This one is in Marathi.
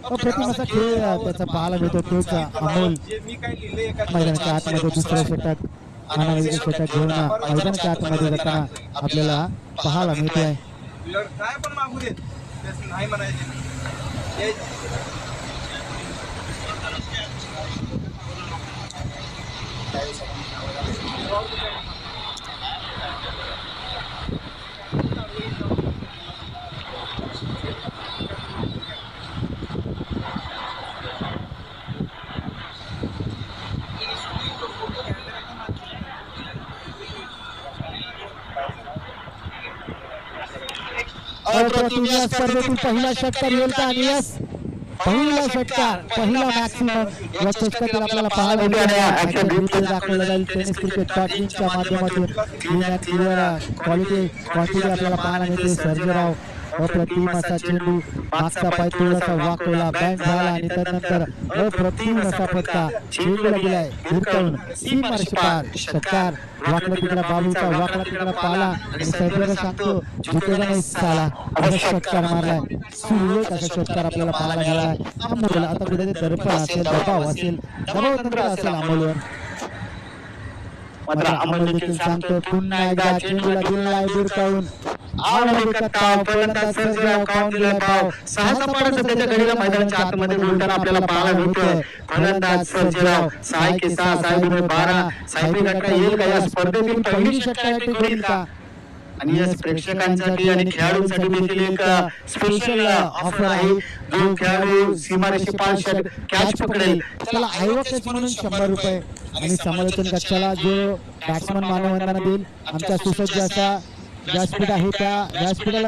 अप्रतिम असा खेळ त्याचा पाहायला मिळतो. तोच अमोल मैदानाच्या आतमध्ये दुसऱ्या षटक मानवी षटक घेऊन मैदानाच्या आतमध्ये जाताना आपल्याला पाहायला मिळतोय. काय पण मागू देत नाही म्हणायचे. अप्रतिम या स्पर्धेतील पहिला षटकार येईल का? आणि यस, पहिला षटकार, पहिला मॅक्सिमम या षटकातील आपल्याला पाहायला मिळेल. दाखवलं जाईल टेनिस क्रिकेट टॉकिंगच्या माध्यमातून क्वालिटी क्वांटिटी आपल्याला पाहायला मिळते. सर्जेराव अप्रतिम असा चेंडू मागचा पाय थोडासा वाकवला, बँड झाला आणि त्यानंतर अप्रतिम असा फटका चेंडूला दिलाय भिरकावून सीमारेषे पार. षटकार वाकडा तिकडा बाबूचा वाकडा तिकडा पाला आणि सर्जेराव सांगतो जितेगा नाही साला असा षटकार मारलाय. सुरेख असा षटकार आपल्याला पाहायला मिळालाय. अमोल आता कुठे दडपण असेल, दबाव असेल, दबाव तंत्र असेल अमोलवर. मात्र अमोल देखील सांगतो पुन्हा एकदा चेंडूला दिलाय भिरकावून. मैदानाच्या आतमध्ये बोलताना आपल्याला पाहायला मिळतोय फलंदाज सर्जेराव 6 के 6 साहेब 12 साहेब गटा येईल का या स्पर्धेतील पहिली षटकार होईल का? आणि या प्रेक्षकांसाठी आणि खेळाडूंसाठी देखील एक स्पेशल ऑफर आहे. जो खेळाडू सीमारेषे पार षट कॅच पकडेल त्याला आयोग म्हणून 100 रुपये आणि समालोचन कक्षाला जो बॅट्समन मानवंदना देईल आमच्या सुसज्ज असा व्यासपीठ आहे त्या व्यासपीठाला